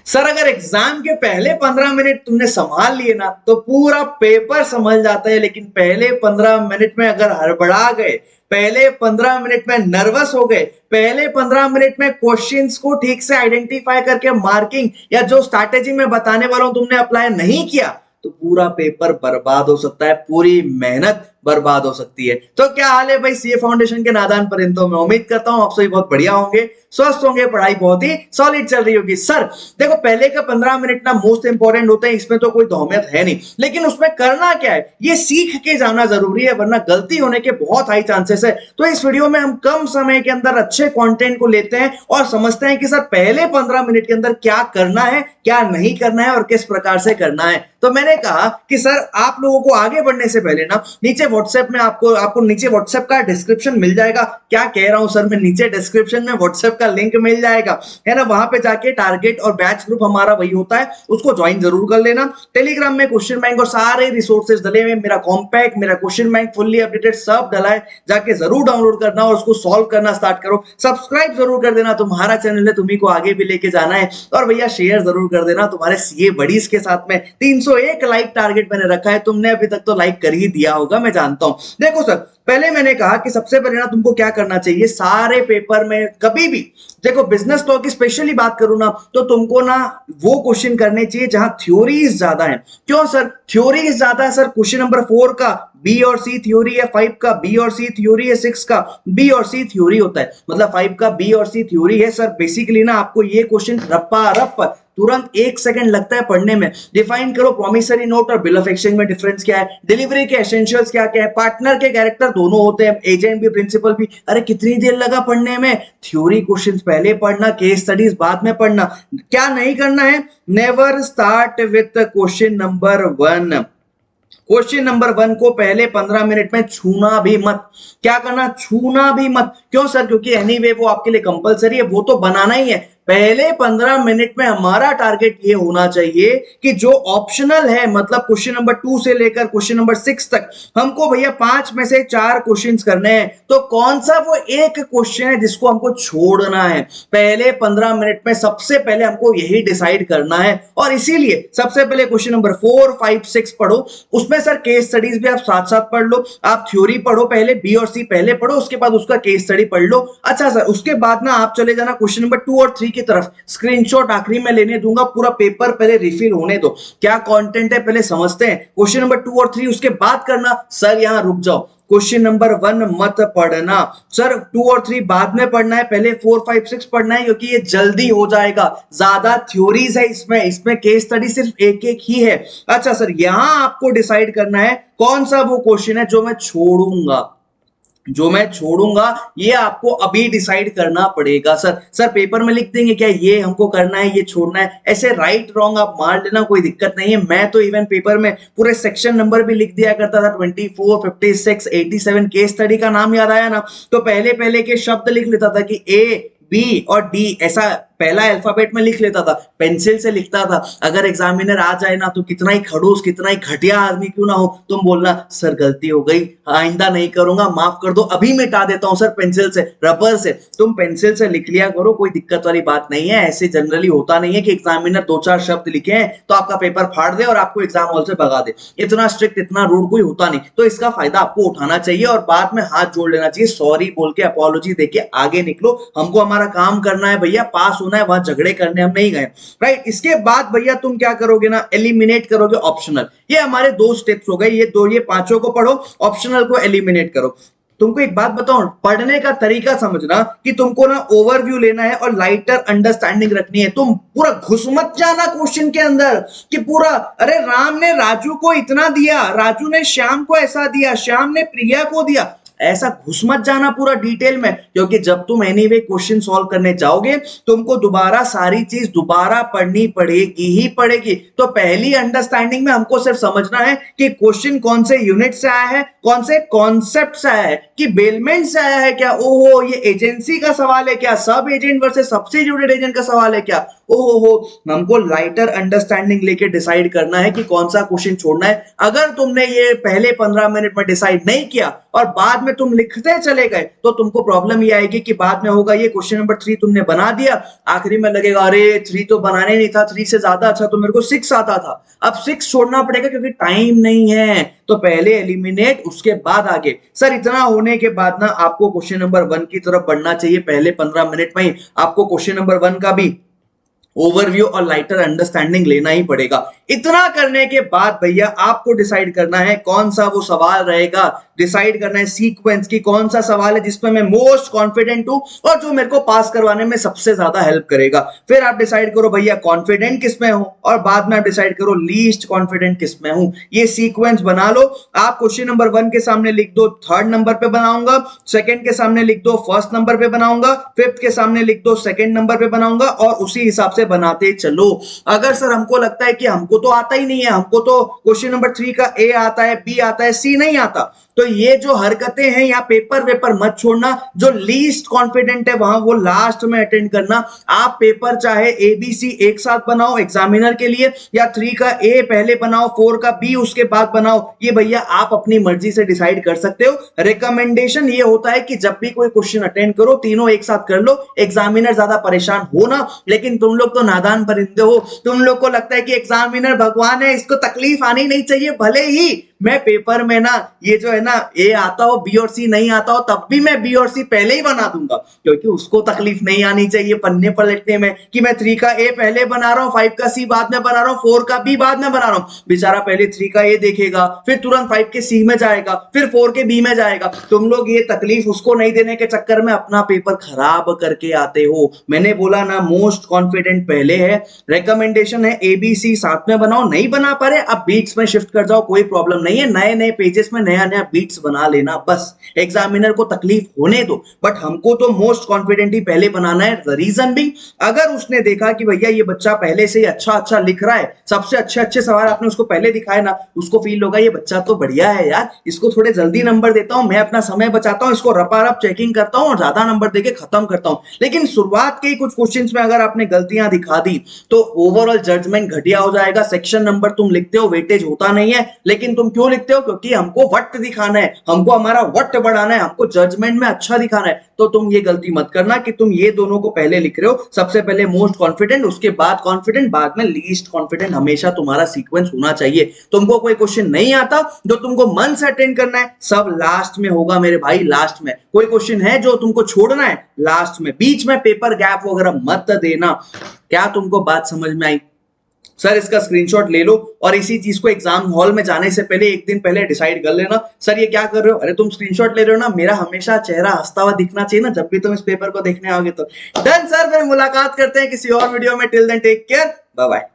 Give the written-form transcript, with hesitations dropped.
Sir अगर exam के पहले 15 मिनट तुमने संभाल लिए ना तो पूरा पेपर संभल जाता है, लेकिन पहले 15 मिनट में अगर हड़बड़ा गए, पहले 15 मिनट में नर्वस हो गए, पहले 15 मिनट में क्वेश्चंस को ठीक से आइडेंटिफाई करके मार्किंग या जो स्ट्रैटेजी में बताने वाला हूं तुमने अप्लाई नहीं किया तो पूरा पेपर बर्बाद हो सकता है, पूरी मेहनत बर्बाद हो सकती है। तो क्या हाल है भाई सीए फाउंडेशन के नादान परिंदों में, उम्मीद करता हूं आप सभी बहुत बढ़िया होंगे, स्वस्थ होंगे, पढ़ाई बहुत ही सॉलिड चल रही होगी। सर देखो पहले का 15 मिनट ना मोस्ट इंपॉर्टेंट होते हैं, इसमें तो कोई दौमियत है नहीं, लेकिन उसमें करना क्या है ये सीख के जाना जरूरी है, वरना गलती होने के बहुत हाई चांसेस है। तो इस वीडियो में हम कम समय के अंदर अच्छे कंटेंट को लेते हैं और समझते हैं कि सर पहले 15 मिनट के अंदर क्या करना है, क्या नहीं करना है और किस प्रकार से करना है। तो मैंने कहा कि सर आप लोगों को आगे बढ़ने से पहले ना नीचे व्हाट्सएप में आपको नीचे व्हाट्सएप का डिस्क्रिप्शन मिल जाएगा। क्या कह रहा हूं सर मैं, नीचे डिस्क्रिप्शन में व्हाट्सएप का लिंक मिल जाएगा, है ना। वहां पे जाके टारगेट और बैच ग्रुप हमारा वही होता है, उसको ज्वाइन जरूर कर लेना। टेलीग्राम में क्वेश्चन बैंक और सारे रिसोर्सेज डले हुए, मेरा कॉम्पैक्ट, मेरा क्वेश्चन बैंक फुल्ली अपडेटेड सब डला है, जाके जरूर डाउनलोड करना और उसको सॉल्व करना स्टार्ट करो। सब्सक्राइब जरूर कर देना, तुम्हारा चैनल है, तुम्ही को आगे भी लेके जाना है। और भैया शेयर जरूर कर देना तुम्हारे सीए बडीज के साथ में। 301 लाइक टारगेट मैंने रखा है, तुमने अभी तक तो लाइक कर ही दिया होगा, मैं जानता हूं। देखो सर पहले मैंने कहा कि सबसे पहले ना तुमको क्या करना चाहिए, सारे पेपर में कभी भी देखो बिजनेस लॉ की स्पेशली बात करूं ना तो तुमको ना वो क्वेश्चन करने चाहिए जहां थ्योरीज ज्यादा है। क्यों सर थ्योरीज ज्यादा है? सर क्वेश्चन नंबर 4 का बी और सी थ्योरी है, 5 का बी और सी थ्योरी है, 6 का बी और सी थ्योरी होता है, मतलब 5 का बी और सी थ्योरी है। सर बेसिकली ना आपको ये क्वेश्चन रप्पा रप तुरंत 1 सेकंड लगता है पढ़ने में। डिफाइन करो प्रॉमिसरी नोट और बिल ऑफ एक्सचेंज में डिफरेंस क्या है, डिलीवरी के एसेंशियल्स क्या क्या है, पार्टनर के कैरेक्टर दोनों होते हैं, एजेंट भी प्रिंसिपल भी। अरे कितनी देर लगा पढ़ने में? थ्योरी क्वेश्चंस पहले पढ़ना, केस स्टडीज बाद में पढ़ना। क्या नहीं करना है, never start with question number 1। Question number 1 को पहले 15 मिनट में छूना भी मत। क्या करना? छूना भी मत। क्यों सर? क्योंकि एनीवे वो आपके लिए कंपलसरी है, वो तो बनाना ही है। पहले 15 मिनट में हमारा टारगेट ये होना चाहिए कि जो ऑप्शनल है, मतलब क्वेश्चन नंबर 2 से लेकर क्वेश्चन नंबर 6 तक हमको भैया 5 में से 4 क्वेश्चंस करने हैं। तो कौन सा वो एक क्वेश्चन है जिसको हमको छोड़ना है? पहले 15 मिनट में सबसे पहले हमको यही डिसाइड करना है। और इसीलिए सबसे पहले क्वेश्चन नंबर 4, 5, 6 पढ़ो। उसमें सर केस स्टडीज भी आप साथ साथ पढ़ लो। आप थ्योरी पढ़ो पहले, बी और सी पहले पढ़ो, उसके बाद उसका केस स्टडी पढ़ लो। अच्छा सर उसके बाद ना आप चले जाना क्वेश्चन नंबर 2 और 3 की तरफ। स्क्रीनशॉट आखिरी में लेने दूंगा, पूरा पेपर पहले रिफिल होने दो। क्या कंटेंट है पहले समझते हैं। क्वेश्चन नंबर 2 और 3 उसके बाद करना। सर यहां रुक जाओ, क्वेश्चन नंबर 1 मत पढ़ना। सर 2 और 3 बाद में पढ़ना है, पहले 4, 5, 6 पढ़ना है, क्योंकि ये जल्दी हो जाएगा। ज्यादा थ्योरीज है इसमें केस स्टडी सिर्फ एक एक ही है। अच्छा सर यहां आपको डिसाइड करना है कौन सा वो क्वेश्चन है जो मैं छोड़ूंगा, ये आपको अभी डिसाइड करना पड़ेगा। सर पेपर में लिख देंगे क्या ये हमको करना है, ये छोड़ना है? ऐसे राइट रॉन्ग आप मार लेना, कोई दिक्कत नहीं है। मैं तो इवन पेपर में पूरे सेक्शन नंबर भी लिख दिया करता था, 24, 56, 87। केस स्टडी का नाम याद आया ना तो पहले पहले के शब्द लिख लेता था कि ए, बी और डी, ऐसा पहला अल्फाबेट में लिख लेता था, पेंसिल से लिखता था। अगर एग्जामिनर आ जाए ना तो कितना ही खड़ूस, कितना ही घटिया आदमी क्यों ना हो, तुम बोलना सर गलती हो गई, आइंदा नहीं करूंगा, माफ कर दो, अभी मिटा देता हूं सर पेंसिल से, रबर से। तुम पेंसिल से लिख लिया करो, कोई दिक्कत वाली बात नहीं है। ऐसे जनरली होता नहीं है कि एग्जामिनर 2-4 शब्द लिखे हैं तो आपका पेपर फाड़ दे और आपको एग्जाम हॉल से भगा दे। इतना स्ट्रिक्ट, इतना रूड कोई होता नहीं। तो इसका फायदा आपको उठाना चाहिए और बाद में हाथ जोड़ लेना चाहिए, सॉरी बोल के, अपॉलॉजी देके आगे निकलो। हमको हमारा काम करना है भैया, पास होना है, वहां झगड़े करने हम नहीं गए, राइट। इसके बाद भैया तुम क्या करोगे ना, एलिमिनेट करोगे ऑप्शनल। ये हमारे 2 स्टेप्स हो गए, ये 5 को पढ़ो, ऑप्शनल को एलिमिनेट करो। तुमको एक बात बताऊं, पढ़ने का तरीका समझना कि तुमको ना ओवरव्यू लेना है और लाइटर अंडरस्टैंडिंग रखनी है। तुम पूरा घुस मत जाना क्वेश्चन के अंदर कि पूरा अरे राम ने राजू को इतना दिया, राजू ने श्याम को ऐसा दिया, श्याम ने प्रिया को दिया, ऐसा घुस मत जाना पूरा डिटेल में। क्योंकि जब तुम एनीवे क्वेश्चन सॉल्व करने जाओगे तुमको दोबारा सारी चीज दोबारा पढ़नी पड़ेगी ही पड़ेगी। तो पहली अंडरस्टैंडिंग में हमको सिर्फ समझना है कि क्वेश्चन कौन से यूनिट से आया है, कौन से कॉन्सेप्ट से आया है, कि बेलमेंट से आया है क्या, ओहो ये एजेंसी का सवाल है क्या, सब एजेंट वर्सेस सब्स्टिट्यूटेड एजेंट का सवाल है क्या, ओहो। हमको लाइटर अंडरस्टैंडिंग लेके डिसाइड करना है कि कौन सा क्वेश्चन छोड़ना है। अगर तुमने ये पहले 15 मिनट में डिसाइड नहीं किया और बाद में में तुम लिखते चले गए तो तुमको प्रॉब्लम ये आएगी कि बाद में होगा ये क्वेश्चन नंबर 3 तुमने बना दिया, आखिरी में लगेगा अरे 3 तो बनाने नहीं था, 3 से ज्यादा अच्छा तो मेरे को 6 आता था, अब 6 छोड़ना पड़ेगा क्योंकि टाइम नहीं है, तो पहले एलिमिनेट उसके बाद आगे। सर इतना होने के बाद ना आपको क्वेश्चन नंबर 1 की तरफ बढ़ना चाहिए, पहले 15 मिनट में ही आपको क्वेश्चन नंबर 1 का भी ओवरव्यू और लाइटर अंडरस्टैंडिंग लेना ही पड़ेगा। इतना करने के बाद भैया आपको डिसाइड करना है कौन सा वो सवाल रहेगा, डिसाइड करना है सीक्वेंस की कौन सा सवाल है जिसमें मैं मोस्ट कॉन्फिडेंट हूं और जो मेरे को पास करवाने में सबसे ज्यादा हेल्प करेगा। फिर आप डिसाइड करो भैया कॉन्फिडेंट किसमें हूं और बाद में आप डिसाइड करो लीस्ट कॉन्फिडेंट किसमें हूं। ये सीक्वेंस बना लो। आप क्वेश्चन नंबर 1 के सामने लिख दो 3rd नंबर पे बनाऊंगा, 2nd के सामने लिख दो 1st नंबर पे बनाऊंगा, 5th के सामने लिख दो 2nd नंबर पे बनाऊंगा और उसी हिसाब से बनाते चलो। अगर सर हमको लगता है कि हमको तो आता ही नहीं है, हमको तो क्वेश्चन नंबर 3 का ए आता है, बी आता है, सी नहीं आता, तो ये जो हरकतें हैं या पेपर वेपर मत छोड़ना। जो लीस्ट कॉन्फिडेंट है वहां वो लास्ट में अटेंड करना। आप पेपर चाहे ए बी सी एक साथ बनाओ एग्जामिनर के लिए या 3 का ए पहले बनाओ 4 का बी उसके बाद बनाओ, ये भैया आप अपनी मर्जी से डिसाइड कर सकते हो। रिकमेंडेशन ये होता है कि जब भी कोई क्वेश्चन अटेंड करो तीनों एक साथ कर लो, एग्जामिनर ज्यादा परेशान हो ना। लेकिन तुम लोग तो नादान परिंदे हो, तुम लोग को लगता है कि एग्जामिनर भगवान है, इसको तकलीफ आनी नहीं चाहिए। भले ही मैं पेपर में ना ये जो है ना ए आता हो बी और सी नहीं आता हो तब भी मैं बी और सी पहले ही बना दूंगा, क्योंकि उसको तकलीफ नहीं आनी चाहिए पन्ने पर लिखने में कि मैं 3 का ए पहले बना रहा हूं, 5 का सी बाद में बना रहा हूं, 4 का बी बाद में बना रहा हूं। बेचारा पहले 3 का ए देखेगा, फिर तुरंत 5 के सी में जाएगा, फिर 4 के बी में जाएगा। तुम लोग ये तकलीफ उसको नहीं देने के चक्कर में अपना पेपर खराब करके आते हो। मैंने बोला ना मोस्ट कॉन्फिडेंट पहले है, रिकमेंडेशन है ए बी सी साथ में बनाओ, नहीं बना पा रहे अब बीट्स में शिफ्ट कर जाओ, कोई प्रॉब्लम नहीं है, नए नए पेजेस में नया नया बीट्स बना लेना, बस एग्जामिनर को तकलीफ होने दो। बट हमको तो मोस्ट कॉन्फिडेंट ही पहले बनाना है। द रीजन भी अगर उसने देखा कि भैया ये बच्चा पहले से ही अच्छा अच्छा लिख रहा है, सबसे अच्छे अच्छे सवाल आपने उसको पहले दिखाए ना, उसको फील होगा ये बच्चा तो बढ़िया है यार, इसको थोड़े जल्दी नंबर देता हूं, मैं अपना समय बचाता हूं, इसको रपारप चेकिंग करता हूं और ज्यादा नंबर देके खत्म करता हूं। लेकिन शुरुआत के ही कुछ क्वेश्चंस में अगर आपने गलतियां दिखा दी तो ओवरऑल जजमेंट घटिया हो जाएगा। सेक्शन नंबर तुम लिखते हो वेटेज होता नहीं है, लेकिन तुम क्यों लिखते हो? क्योंकि हमको वट दिखाना है, हमको हमारा वट बढ़ाना है, हमको जजमेंट में अच्छा दिखाना है। तो तुम ये गलती मत करना कि तुम ये दोनों को पहले लिख रहे हो, सबसे पहले मोस्ट कॉन्फिडेंट उसके बाद कॉन्फिडेंट बाद में लीस्ट कॉन्फिडेंट। हमेशा तुम्हारा सीक्वेंस होना चाहिए। तुमको कोई क्वेश्चन नहीं आता जो तुमको मन से अटेंड करना है सब लास्ट में होगा मेरे भाई, लास्ट में। कोई क्वेश्चन है जो तुमको छोड़ना है लास्ट में, बीच में पेपर गैप वगैरह मत देना। क्या तुमको बात समझ में आई? सर इसका स्क्रीनशॉट ले लो और इसी चीज को एग्जाम हॉल में जाने से पहले एक दिन पहले डिसाइड कर लेना। सर ये क्या कर रहे हो? अरे तुम स्क्रीनशॉट ले रहे हो ना, मेरा हमेशा चेहरा हंसता हुआ दिखना चाहिए ना जब भी तुम इस पेपर को देखने आओगे तो। डन सर, फिर मुलाकात करते हैं किसी और वीडियो में। Till then take care, bye bye.